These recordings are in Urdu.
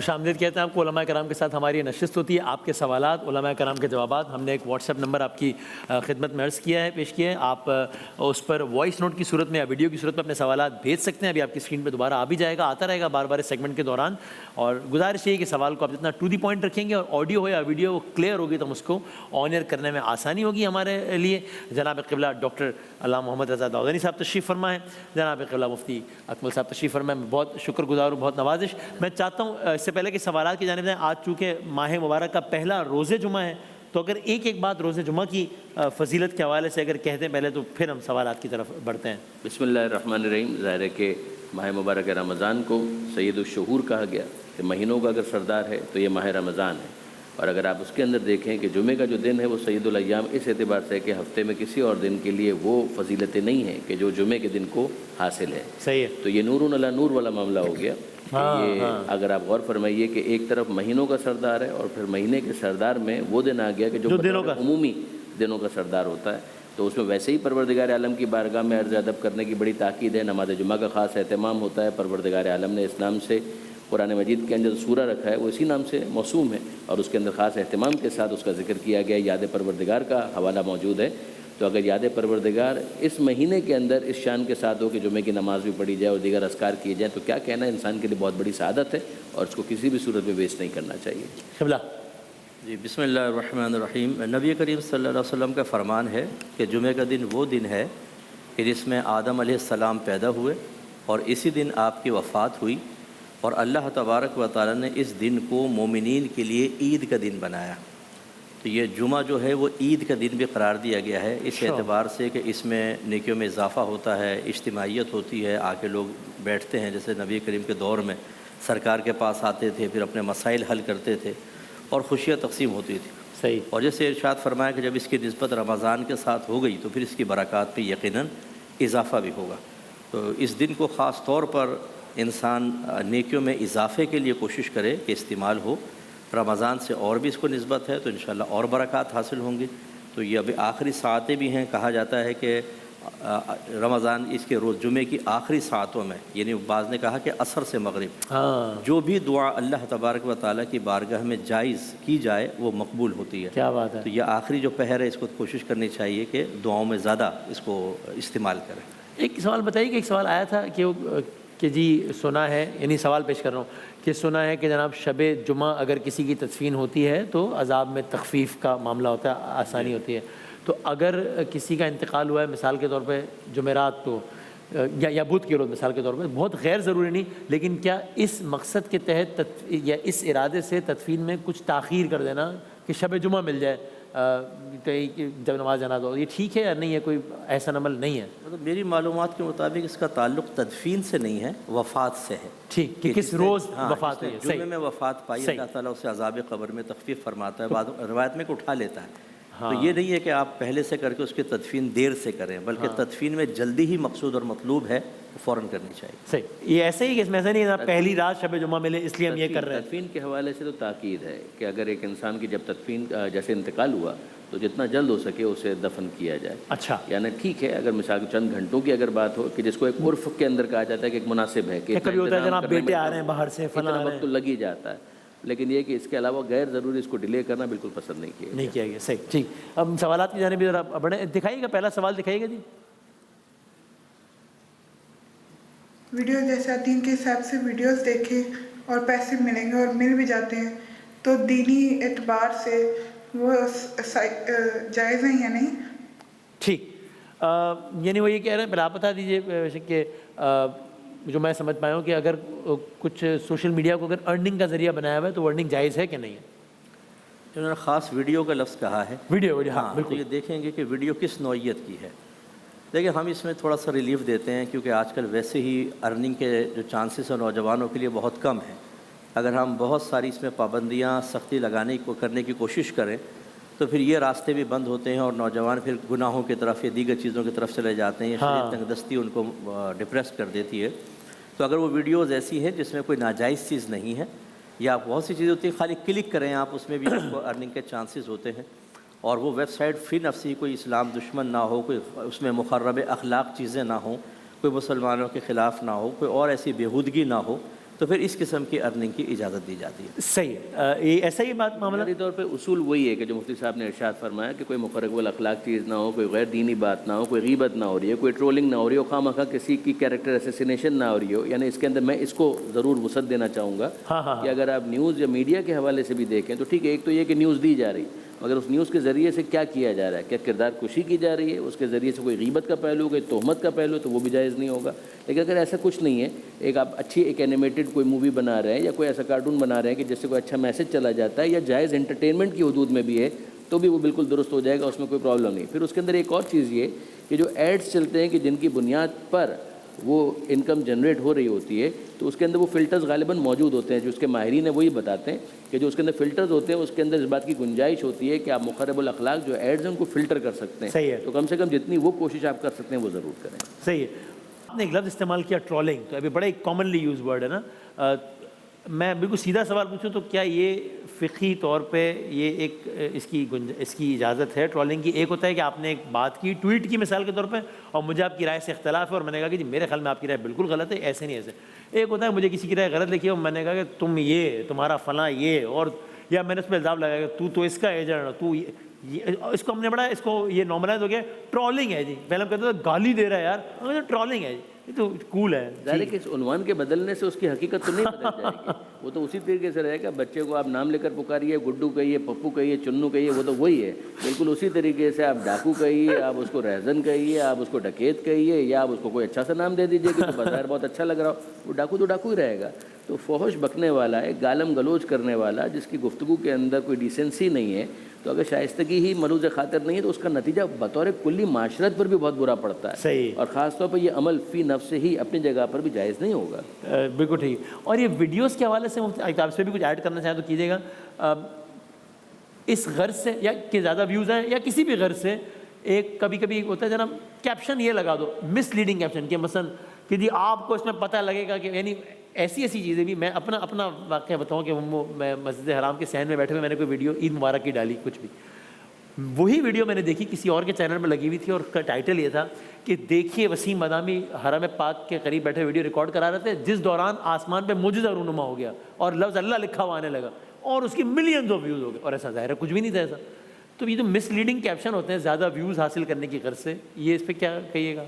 خوش آمدید کہتے ہیں آپ کو علماء کرام کے ساتھ ہماری نشست ہوتی ہے. آپ کے سوالات، علماء کرام کے جوابات. ہم نے ایک واٹس ایپ نمبر آپ کی خدمت میں عرض کیا ہے، پیش کیا ہے. آپ اس پر وائس نوٹ کی صورت میں یا ویڈیو کی صورت میں اپنے سوالات بھیج سکتے ہیں. ابھی آپ کی اسکرین پہ دوبارہ آ بھی جائے گا، آتا رہے گا بار بار اس سیگمنٹ کے دوران. اور گزارش یہ ہے کہ سوال کو آپ جتنا ٹو دی پوائنٹ رکھیں گے اور آڈیو ہو یا ویڈیو وہ کلیئر ہوگی تو ہم اس کو آن ایئر کرنے میں آسانی ہوگی ہمارے لیے. جناب قبلہ ڈاکٹر علامہ محمد رضا داؤدانی صاحب تشریف فرما ہے. جناب قبلہ مفتی اکمل صاحب تشریف فرما ہے. میں بہت شکر گزار ہوں، بہت نوازش. میں چاہتا ہوں اس سے پہلے کہ سوالات کی جانب جائیں، آج چونکہ ماہ مبارک کا پہلا روزے جمعہ ہے تو اگر ایک بات روزے جمعہ کی فضیلت کے حوالے سے اگر کہتے ہیں پہلے تو پھر ہم سوالات کی طرف بڑھتے ہیں. بسم اللہ الرحمن الرحیم. ظاہر ہے کہ ماہ مبارک رمضان کو سید الشہور کہا گیا کہ مہینوں کا اگر سردار ہے تو یہ ماہ رمضان ہے. اور اگر آپ اس کے اندر دیکھیں کہ جمعے کا جو دن ہے وہ سید الایام اس اعتبار سے ہے کہ ہفتے میں کسی اور دن کے لیے وہ فضیلتیں نہیں ہیں کہ جو جمعے کے دن کو حاصل ہے. صحیح ہے. تو یہ نور علی نور والا معاملہ ہو گیا. یہ اگر آپ غور فرمائیے کہ ایک طرف مہینوں کا سردار ہے اور پھر مہینے کے سردار میں وہ دن آ گیا کہ جو عمومی دنوں کا سردار ہوتا ہے. تو اس میں ویسے ہی پروردگار عالم کی بارگاہ میں عرض ادب کرنے کی بڑی تاکید ہے. نماز جمعہ کا خاص اہتمام ہوتا ہے. پروردگار عالم نے اس نام سے قرآن مجید کے اندر سورہ رکھا ہے، وہ اسی نام سے موسوم ہے اور اس کے اندر خاص اہتمام کے ساتھ اس کا ذکر کیا گیا. یاد پروردگار کا حوالہ موجود ہے. تو اگر یاد پروردگار اس مہینے کے اندر اس شان کے ساتھ ہو کہ جمعے کی نماز بھی پڑھی جائے اور دیگر اذکار کیے جائیں تو کیا کہنا ہے، انسان کے لیے بہت بڑی سعادت ہے اور اس کو کسی بھی صورت میں ویسٹ نہیں کرنا چاہیے. قبلہ جی بسم اللہ الرحمن الرحیم. نبی کریم صلی اللہ علیہ وسلم کا فرمان ہے کہ جمعہ کا دن وہ دن ہے کہ جس میں آدم علیہ السلام پیدا ہوئے اور اسی دن آپ کی وفات ہوئی، اور اللہ تبارک و تعالیٰ نے اس دن کو مومنین کے لیے عید کا دن بنایا. تو یہ جمعہ جو ہے وہ عید کا دن بھی قرار دیا گیا ہے اس اعتبار سے کہ اس میں نیکیوں میں اضافہ ہوتا ہے، اجتماعیت ہوتی ہے، آ کے لوگ بیٹھتے ہیں. جیسے نبی کریم کے دور میں سرکار کے پاس آتے تھے، پھر اپنے مسائل حل کرتے تھے اور خوشیاں تقسیم ہوتی تھی. صحیح. اور جیسے ارشاد فرمایا کہ جب اس کی نسبت رمضان کے ساتھ ہو گئی تو پھر اس کی برکات پہ یقیناً اضافہ بھی ہوگا. تو اس دن کو خاص طور پر انسان نیکیوں میں اضافے کے لیے کوشش کرے کہ استعمال ہو. رمضان سے اور بھی اس کو نسبت ہے تو انشاءاللہ اور برکات حاصل ہوں گی. تو یہ ابھی آخری ساعتیں بھی ہیں. کہا جاتا ہے کہ رمضان اس کے روز جمعے کی آخری ساعتوں میں، یعنی بعض نے کہا کہ عصر سے مغرب جو بھی دعا اللہ تبارک و تعالیٰ کی بارگاہ میں جائز کی جائے وہ مقبول ہوتی ہے. کیا بات ہے. تو یہ آخری جو پہر ہے اس کو کوشش کرنی چاہیے کہ دعاؤں میں زیادہ اس کو استعمال کریں. ایک سوال بتائیے کہ ایک سوال آیا تھا کہ جی سنا ہے، یعنی سوال پیش کر رہا ہوں کہ سنا ہے کہ جناب شب جمعہ اگر کسی کی تدفین ہوتی ہے تو عذاب میں تخفیف کا معاملہ ہوتا ہے، آسانی ہوتی ہے. تو اگر کسی کا انتقال ہوا ہے مثال کے طور پہ جمعرات کو یا بدھ کے روز مثال کے طور پہ، بہت غیر ضروری نہیں، لیکن کیا اس مقصد کے تحت یا اس ارادے سے تدفین میں کچھ تاخیر کر دینا کہ شب جمعہ مل جائے جب نماز جنازہ ہو، یہ ٹھیک ہے یا نہیں ہے؟ کوئی ایسا عمل نہیں ہے؟ مطلب میری معلومات کے مطابق اس کا تعلق تدفین سے نہیں ہے، وفات سے ہے. ٹھیک، کہ کس روز وفات ہوئی ہے. جمعے میں وفات پائی، اللہ تعالیٰ اسے عذاب قبر میں تخفیف فرماتا ہے، بعض روایت میں کہ اٹھا لیتا ہے. تو یہ نہیں ہے کہ آپ پہلے سے کر کے اس کی تدفین دیر سے کریں، بلکہ تدفین میں جلدی ہی مقصود اور مطلوب ہے، فوراً کرنی چاہیے. صحیح. یہ ایسے ہی کہ اس میں ایسا نہیں ہے پہلی رات شب جمعہ ملے اس لیے ہم یہ کر رہے ہیں. تدفین کے حوالے سے تو تاکید ہے کہ اگر ایک انسان کی جب تدفین جیسے انتقال ہوا تو جتنا جلد ہو سکے اسے دفن کیا جائے. اچھا. یعنی ٹھیک ہے اگر مثال چند گھنٹوں کی اگر بات ہو کہ جس کو ایک عرف کے اندر کہا جاتا ہے کہ ایک مناسب ہے کہ کبھی ہوتا ہے جناب بیٹے آ رہے ہیں باہر سے فلاں وقت تو لگ ہی جاتا ہے، لیکن یہ کہ اس کے علاوہ غیر ضروری اس کو ڈیلے کرنا بالکل پسند نہیں کیا گیا. صحیح. ٹھیک. اب سوالات کی جانب ذرا بڑھیں. دکھائیے گا پہلا سوال، دکھائیے گا جی. ویڈیو جیسا دین کے حساب سے ویڈیوز دیکھیں اور پیسے ملیں گے اور مل بھی جاتے ہیں تو دینی اعتبار سے وہ جائز ہیں یا نہیں؟ ٹھیک. یعنی وہ یہ کہہ رہے ہیں، پہلے آپ بتا دیجیے کہ جو میں سمجھ پایا ہوں کہ اگر کچھ سوشل میڈیا کو اگر ارننگ کا ذریعہ بنایا ہوا ہے تو وہ ارننگ جائز ہے کہ نہیں ہے؟ انہوں نے خاص ویڈیو کا لفظ کہا ہے. ویڈیو ہاں بالکل. یہ دیکھیں گے کہ ویڈیو کس نوعیت کی ہے. دیکھیں ہم اس میں تھوڑا سا ریلیف دیتے ہیں کیونکہ آج کل ویسے ہی ارننگ کے جو چانسز ہیں نوجوانوں کے لیے بہت کم ہیں. اگر ہم بہت ساری اس میں پابندیاں سختی کرنے کی کوشش کریں تو پھر یہ راستے بھی بند ہوتے ہیں اور نوجوان پھر گناہوں کی طرف یا دیگر چیزوں کی طرف چلے جاتے ہیں. شدید تنگ دستی ان کو ڈپریس کر دیتی ہے. تو اگر وہ ویڈیوز ایسی ہیں جس میں کوئی ناجائز چیز نہیں ہے یا بہت سی چیزیں ہوتی ہیں خالی کلک کریں آپ، اس میں بھی آپ کو ارننگ کے چانسز ہوتے ہیں. اور وہ ویب سائٹ فی نفسی کوئی اسلام دشمن نہ ہو، کوئی اس میں مخرب اخلاق چیزیں نہ ہوں، کوئی مسلمانوں کے خلاف نہ ہو، کوئی اور ایسی بےہودگی نہ ہو تو پھر اس قسم کی ارننگ کی اجازت دی جاتی ہے. صحیح ہے. یہ ایسا ہی بات معاملہ بنیادی طور پہ اصول وہی ہے کہ جو مفتی صاحب نے ارشاد فرمایا کہ کوئی مخرب الاخلاق چیز نہ ہو, کوئی غیر دینی بات نہ ہو, کوئی غیبت نہ ہو رہی ہے, کوئی ٹرولنگ نہ ہو رہی ہو, خواہ مخواہ کسی کی کیریکٹر اسیسینیشن نہ ہو رہی ہو. یعنی اس کے اندر میں اس کو ضرور وسعت دینا چاہوں گا کہ اگر آپ نیوز یا میڈیا کے حوالے سے بھی دیکھیں تو ٹھیک ہے, ایک تو یہ کہ نیوز دی جا رہی, مگر اس نیوز کے ذریعے سے کیا کیا جا رہا ہے, کیا کردار کشی کی جا رہی ہے, اس کے ذریعے سے کوئی غیبت کا پہلو, کوئی تہمت کا پہلو, تو وہ بھی جائز نہیں ہوگا. لیکن اگر ایسا کچھ نہیں ہے, ایک آپ اچھی ایک اینیمیٹڈ کوئی مووی بنا رہے ہیں یا کوئی ایسا کارٹون بنا رہے ہیں کہ جس سے کوئی اچھا میسج چلا جاتا ہے یا جائز انٹرٹینمنٹ کی حدود میں بھی ہے, تو بھی وہ بالکل درست ہو جائے گا, اس میں کوئی پرابلم نہیں. پھر اس کے اندر ایک اور چیز یہ کہ جو ایڈس چلتے ہیں کہ جن کی بنیاد پر وہ انکم جنریٹ ہو رہی ہوتی ہے, تو اس کے اندر وہ فلٹرز غالباً موجود ہوتے ہیں. جو اس کے ماہرین ہیں وہی بتاتے ہیں کہ جو اس کے اندر فلٹرز ہوتے ہیں اس کے اندر اس بات کی گنجائش ہوتی ہے کہ آپ مخرب الاخلاق جو ایڈز ہیں ان کو فلٹر کر سکتے ہیں. صحیح ہے. تو کم سے کم جتنی وہ کوشش آپ کر سکتے ہیں وہ ضرور کریں. صحیح ہے. آپ نے ایک لفظ استعمال کیا ٹرولنگ, تو ابھی بڑا ایک کامنلی یوز ورڈ ہے نا. میں بالکل سیدھا سوال پوچھوں تو کیا یہ فقہی طور پہ یہ ایک اس کی اجازت ہے ٹرولنگ کی؟ ایک ہوتا ہے کہ آپ نے ایک بات کی, ٹویٹ کی مثال کے طور پہ, اور مجھے آپ کی رائے سے اختلاف ہے اور میں نے کہا کہ جی میرے خیال میں آپ کی رائے بالکل غلط ہے, ایسے نہیں ایسے. ایک ہوتا ہے مجھے کسی کی رائے غلط لکھی ہے اور میں نے کہا کہ تم یہ, تمہارا فلاں یہ, اور یا میں نے اس پہ الزام لگایا کہ تو اس کا ایجنٹ, تو اس کو ہم نے بڑا اس کو یہ نارملائز ہو گیا ٹرولنگ ہے جی. پہلے ہم کہتے تھے گالی دے رہا ہے یار, ٹرولنگ ہے جی, یہ تو کول ہے. ظاہر ہے کہ اس عنوان کے بدلنے سے اس کی حقیقت تو نہیں بدل جائے گی, وہ تو اسی طریقے سے رہے گا. بچے کو آپ نام لے کر پکاریے, گڈو کہیے, پپو کہیے, چنو کہیے, وہ تو وہی ہے. بالکل اسی طریقے سے آپ ڈاکو کہیے, آپ اس کو رہزن کہیے, آپ اس کو ڈکیت کہیے, یا آپ اس کو کوئی اچھا سا نام دے دیجیے کہ بظاہر بہت اچھا لگ رہا ہو, وہ ڈاکو تو ڈاکو ہی رہے گا. تو فحش بکنے والا ہے, گالم گلوچ کرنے والا, جس کی گفتگو کے اندر کوئی ڈیسنسی نہیں ہے, تو اگر شائستگی ہی ملوز خاطر نہیں ہے تو اس کا نتیجہ بطور کلی معاشرت پر بھی بہت برا پڑتا ہے. صحیح. اور خاص طور پر یہ عمل فی نفس ہی اپنی جگہ پر بھی جائز نہیں ہوگا. بالکل ٹھیک. اور یہ ویڈیوز کے حوالے سے آپ سے بھی کچھ ایڈ کرنا چاہیں تو کیجیے گا. اس غرض سے یا کہ زیادہ ویوز ہیں یا کسی بھی غرض سے, ایک کبھی کبھی ہوتا ہے جناب کیپشن یہ لگا دو, مس لیڈنگ کیپشن, کہ مثلا کہ جی آپ کو اس میں پتہ لگے گا کہ, یعنی ایسی چیزیں بھی. میں اپنا واقعہ بتاؤں کہ میں مسجد حرام کے صحن میں بیٹھے ہوئے میں نے کوئی ویڈیو عید مبارک کی ڈالی, کچھ بھی وہی ویڈیو میں نے دیکھی کسی اور کے چینل میں لگی ہوئی تھی, اور اس کا ٹائٹل یہ تھا کہ دیکھیے وسیم مدامی حرم پاک کے قریب بیٹھے ویڈیو ریکارڈ کرا رہے تھے جس دوران آسمان پہ معجزہ رونما ہو گیا اور لفظ اللہ لکھا ہوا آنے لگا, اور اس کی ملینز آف ویوز ہو گئے, اور ایسا ظاہر ہے کچھ بھی نہیں تھا ایسا. تو یہ جو مس لیڈنگ کیپشن ہوتے ہیں زیادہ ویوز حاصل کرنے کی غرض سے, یہ اس پہ کیا کہیے گا؟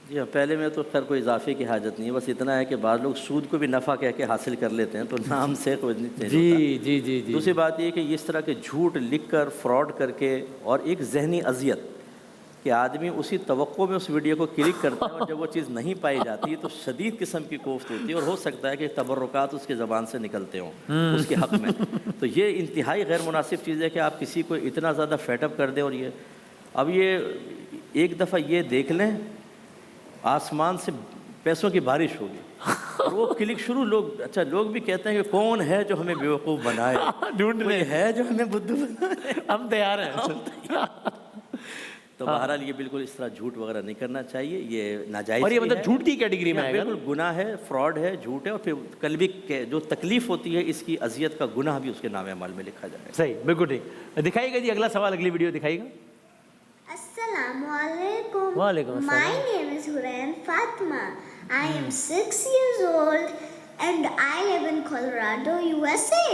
جی ہاں, پہلے میں تو خیر کوئی اضافے کی حاجت نہیں ہے, بس اتنا ہے کہ بعض لوگ سود کو بھی نفع کہہ کے حاصل کر لیتے ہیں, تو نام سے کوئی نہیں چینج ہوتا. جی. دوسری بات یہ کہ اس طرح کے جھوٹ لکھ کر فراڈ کر کے, اور ایک ذہنی اذیت کہ آدمی اسی توقع میں اس ویڈیو کو کلک کرتا ہے, اور جب وہ چیز نہیں پائی جاتی تو شدید قسم کی کوفت ہوتی ہے, اور ہو سکتا ہے کہ تبرکات اس کے زبان سے نکلتے ہوں اس کے حق میں. تو یہ انتہائی غیر مناسب چیز ہے کہ آپ کسی کو اتنا زیادہ فیٹ اپ کر دیں. اور یہ اب یہ ایک دفعہ یہ دیکھ لیں آسمان سے پیسوں کی بارش ہوگی, اور وہ کلک شروع. لوگ بھی کہتے ہیں کہ کون ہے جو ہمیں بیوقوف بنائے, ڈھونڈ رہے ہے جو ہمیں بدھو بنائے, ہم تیار ہیں. تو بہرحال یہ بالکل اس طرح جھوٹ وغیرہ نہیں کرنا چاہیے, یہ ناجائز. اور یہ مطلب جھوٹ کی کیٹیگری میں آئے گا, بالکل گناہ ہے, فراڈ ہے, جھوٹ ہے, اور پھر قلبی جو تکلیف ہوتی ہے اس کی اذیت کا گناہ بھی اس کے نام اعمال میں لکھا جائے. صحیح, بالکل ٹھیک. دکھائیے گا جی اگلا سوال, اگلی ویڈیو دکھائیے گا. Assalamu alaikum. Walaikum assalam. My name is Hurain Fatma. I am 6 years old and I live in Colorado, USA.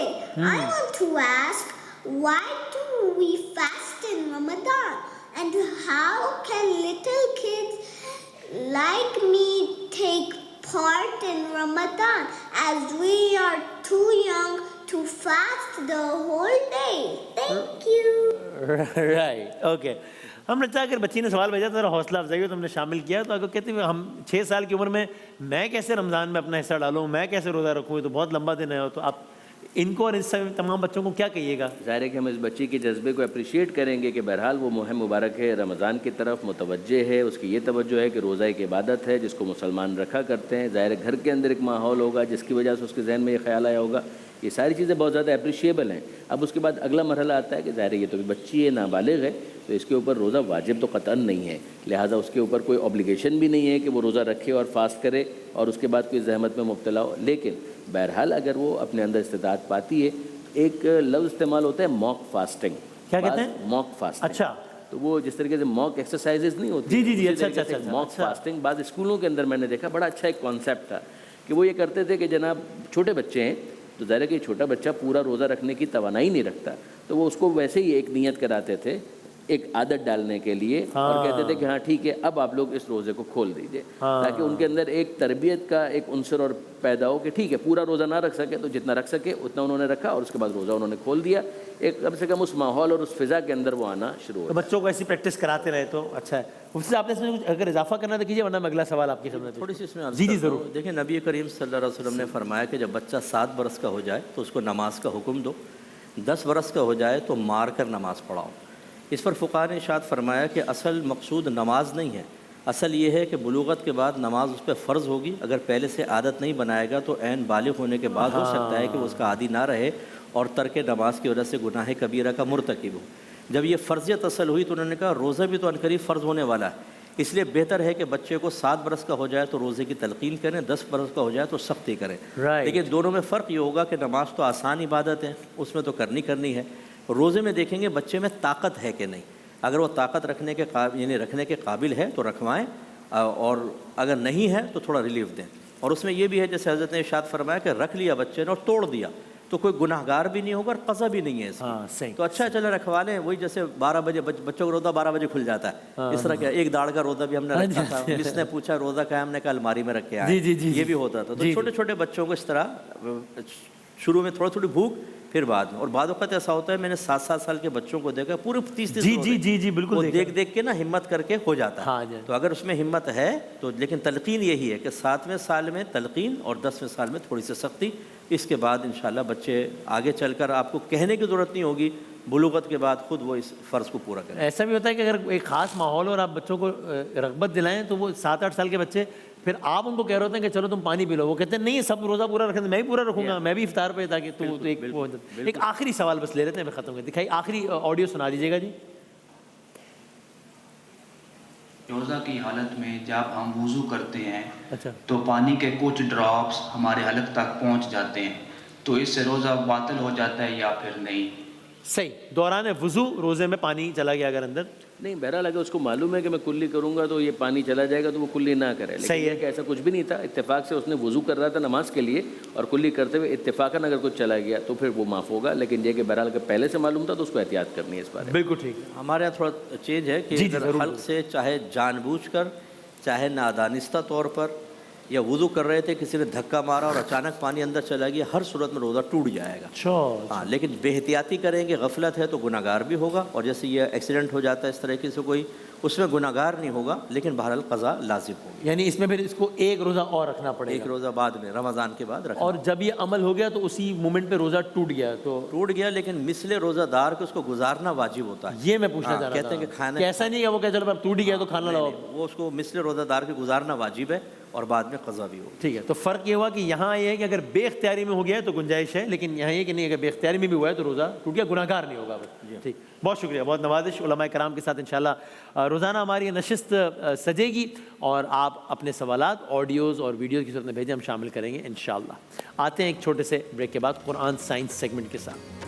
I want to ask, why do we fast in Ramadan? And how can little kids like me take part in Ramadan, as we are too young to fast the whole day? Thank you. Right, okay. ہم نے چاہ کر بچی نے سوال بھیجا تو ذرا حوصلہ افزائی ہو تو ہم نے شامل کیا. تو اگر کہتے ہیں ہم 6 سال کی عمر میں کیسے رمضان میں اپنا حصہ ڈالوں, میں کیسے روزہ رکھوں, تو بہت لمبا دن ہے. تو آپ ان کو اور اس تمام بچوں کو کیا کہیے گا؟ ظاہر ہے کہ ہم اس بچی کے جذبے کو اپریشیٹ کریں گے کہ بہرحال وہ مہم مبارک ہے, رمضان کی طرف متوجہ ہے, اس کی یہ توجہ ہے کہ روزہ ایک عبادت ہے جس کو مسلمان رکھا کرتے ہیں. ظاہر ہے گھر کے اندر ایک ماحول ہوگا جس کی وجہ سے اس کے ذہن میں یہ خیال آیا ہوگا. یہ ساری چیزیں بہت زیادہ اپریشیبل ہیں. اب اس کے بعد اگلا مرحلہ آتا ہے کہ ظاہر ہے یہ تو بچی ہے, نابالغ ہے, تو اس کے اوپر روزہ واجب تو قطعاً نہیں ہے, لہٰذا اس کے اوپر کوئی اوبلیگیشن بھی نہیں ہے کہ وہ روزہ رکھے اور فاسٹ کرے اور اس کے بعد کوئی زحمت میں مبتلا ہو. لیکن بہرحال اگر وہ اپنے اندر استطاعت پاتی ہے, ایک لفظ استعمال ہوتا ہے موک فاسٹنگ. کیا کہتے ہیں؟ موک فاسٹنگ. اچھا, تو وہ جس طریقے سے موک ایکسرسائزز نہیں ہوتی. جی. اچھا. موک فاسٹنگ بعض اسکولوں کے اندر میں نے دیکھا, بڑا اچھا ایک کانسیپٹ تھا کہ وہ یہ کرتے تھے کہ جناب چھوٹے بچے ہیں تو ظاہر ہے کہ چھوٹا بچہ پورا روزہ رکھنے کی توانائی نہیں رکھتا، تو وہ اس کو ویسے ہی ایک نیت کراتے تھے ایک عادت ڈالنے کے لیے، اور کہتے تھے کہ ہاں ٹھیک ہے اب آپ لوگ اس روزے کو کھول دیجئے، تاکہ ان کے اندر ایک تربیت کا ایک عنصر اور پیدا ہو کہ ٹھیک ہے پورا روزہ نہ رکھ سکے تو جتنا رکھ سکے اتنا انہوں نے رکھا، اور اس کے بعد روزہ انہوں نے کھول دیا، ایک کم سے کم اس ماحول اور اس فضا کے اندر وہ آنا شروع ہو تو بچوں کو ایسی پریکٹس کراتے رہے تو اچھا ہے۔ اس سے آپ نے اس میں کچھ اگر اضافہ کرنا تو کیجیے، ورنہ میں اگلا سوال آپ کی خدمت میں تھوڑی سی اس میں جی ضرور۔ دیکھیں نبی کریم صلی اللہ علیہ وسلم نے فرمایا کہ جب بچہ 7 برس کا ہو جائے تو اس کو نماز کا حکم دو، 10 برس کا ہو جائے تو مار کر نماز پڑھاؤ۔ اس پر فقہاء نے ارشاد فرمایا کہ اصل مقصود نماز نہیں ہے، اصل یہ ہے کہ بلوغت کے بعد نماز اس پہ فرض ہوگی، اگر پہلے سے عادت نہیں بنائے گا تو عین بالغ ہونے کے بعد ہو سکتا ہے کہ وہ اس کا عادی نہ رہے اور ترک نماز کی وجہ سے گناہ کبیرہ کا مرتکب ہو۔ جب یہ فرضیت اصل ہوئی تو انہوں نے کہا روزہ بھی تو عنقریب فرض ہونے والا ہے، اس لیے بہتر ہے کہ بچے کو 7 برس کا ہو جائے تو روزے کی تلقین کریں، 10 برس کا ہو جائے تو سختی کریں۔ لیکن دونوں میں فرق یہ ہوگا کہ نماز تو آسان عبادت ہے، اس میں تو کرنی ہے، روزے میں دیکھیں گے بچے میں طاقت ہے کہ نہیں، اگر وہ طاقت رکھنے کے قابل ہے تو رکھوائیں، اور اگر نہیں ہے تو تھوڑا ریلیف دیں۔ اور اس میں یہ بھی ہے جیسے حضرت نے ارشاد فرمایا کہ رکھ لیا بچے نے اور توڑ دیا تو کوئی گناہ گار بھی نہیں ہوگا اور قضا بھی نہیں ہے اس کی، تو اچھا چلے رکھوا لیں۔ وہی جیسے 12 بجے بچوں کا روزہ 12 بجے کھل جاتا ہے، اس طرح کیا ایک داڑھ کا روزہ بھی ہم نے رکھا تھا، جس نے پوچھا روزہ کا ہے، ہم نے کہا الماری میں رکھ کے آئے، یہ بھی ہوتا تھا۔ تو چھوٹے چھوٹے بچوں کو اس طرح شروع میں تھوڑی بھوک، پھر بعد میں، اور بعض اوقات ایسا ہوتا ہے میں نے 7 سال کے بچوں کو دیکھا پورے 30 جی بالکل دیکھ کے نا ہمت کر کے ہو جاتا ہے، تو اگر اس میں ہمت ہے تو، لیکن تلقین یہی ہے کہ 7ویں سال میں تلقین اور 10ویں سال میں تھوڑی سی سختی، اس کے بعد انشاءاللہ بچے آگے چل کر آپ کو کہنے کی ضرورت نہیں ہوگی، بلوغت کے بعد خود وہ اس فرض کو پورا کریں۔ ایسا بھی ہوتا ہے کہ اگر ایک خاص ماحول اور آپ بچوں کو رغبت دلائیں تو وہ 7-8 سال کے بچے پھر آپ ان کو کہہ رہے ہوتے ہیں کہ چلو تم پانی پی لو، وہ کہتے ہیں نہیں سب روزہ پورا رکھیں، میں بھی پورا رکھوں گا، میں بھی افطار پہ، تاکہ تو ایک آخری سوال بس لے لیتے ہیں، ختم کر دکھائی، آخری آڈیو سنا دیجیے گا جی۔ روزہ کی حالت میں جب ہم وضو کرتے ہیں تو پانی کے کچھ ڈراپس ہمارے حلق تک پہنچ جاتے ہیں، تو اس سے روزہ باطل ہو جاتا ہے یا پھر نہیں؟ صحیح، دوران وضو روزے میں پانی چلا گیا اگر اندر، نہیں، بہرحال اگر اس کو معلوم ہے کہ میں کلی کروں گا تو یہ پانی چلا جائے گا تو وہ کلی نہ کرے، لیکن یہ کہ ایسا کچھ بھی نہیں تھا، اتفاق سے اس نے وضو کر رہا تھا نماز کے لیے اور کلی کرتے ہوئے اتفاقاً اگر کچھ چلا گیا تو پھر وہ معاف ہوگا، لیکن یہ کہ بہرحال اگر پہلے سے معلوم تھا تو اس کو احتیاط کرنی ہے اس بارے میں۔ بالکل ٹھیک۔ ہمارے یہاں تھوڑا چینج ہے کہ حلق سے چاہے جان بوجھ کر چاہے نادانستہ طور پر یا وضو کر رہے تھے کسی نے دھکا مارا اور اچانک پانی اندر چلا گیا، ہر صورت میں روزہ ٹوٹ جائے گا۔ ہاں، لیکن بے احتیاطی کریں گے، غفلت ہے تو گناہ گار بھی ہوگا، اور جیسے یہ ایکسیڈنٹ ہو جاتا ہے اس طرح سے کوئی، اس میں گناہ گار نہیں ہوگا لیکن بہرحال قضا لازم ہوگی۔ یعنی اس میں پھر اس کو ایک روزہ اور رکھنا پڑے گا، ایک روزہ بعد میں رمضان کے بعد رکھنا، اور جب یہ عمل ہو گیا تو اسی مومنٹ پہ روزہ ٹوٹ گیا تو ٹوٹ گیا، لیکن مثل روزہ دار کو اس کو گزارنا واجب ہوتا ہے۔ یہ میں پوچھنا چاہ رہا تھا، کہتے ہیں کہ کھانا ایسا نہیں ہے وہ کہ چلو اب ٹوٹ گیا تو کھانا لاؤ، وہ اس کو مثل روزہ دار کے گزارنا واجب ہے اور بعد میں قضا بھی ہوگی۔ ٹھیک ہے، تو فرق یہ ہوا کہ یہاں یہ ہے کہ اگر بے اختیاری میں ہو گیا ہے تو گنجائش ہے، لیکن یہاں یہ کہ نہیں اگر بے اختیاری میں بھی ہوا ہے تو روزہ ٹوٹ گیا، گناہ گار نہیں ہوگا۔ ٹھیک، بہت شکریہ، بہت نوازش، علماء کرام کے ساتھ انشاءاللہ روزانہ ہماری نشست سجے گی، اور آپ اپنے سوالات آڈیوز اور ویڈیوز کی صورت میں بھیجیں، ہم شامل کریں گے انشاءاللہ۔ آتے ہیں ایک چھوٹے سے بریک کے بعد قرآن سائنس سیگمنٹ کے ساتھ۔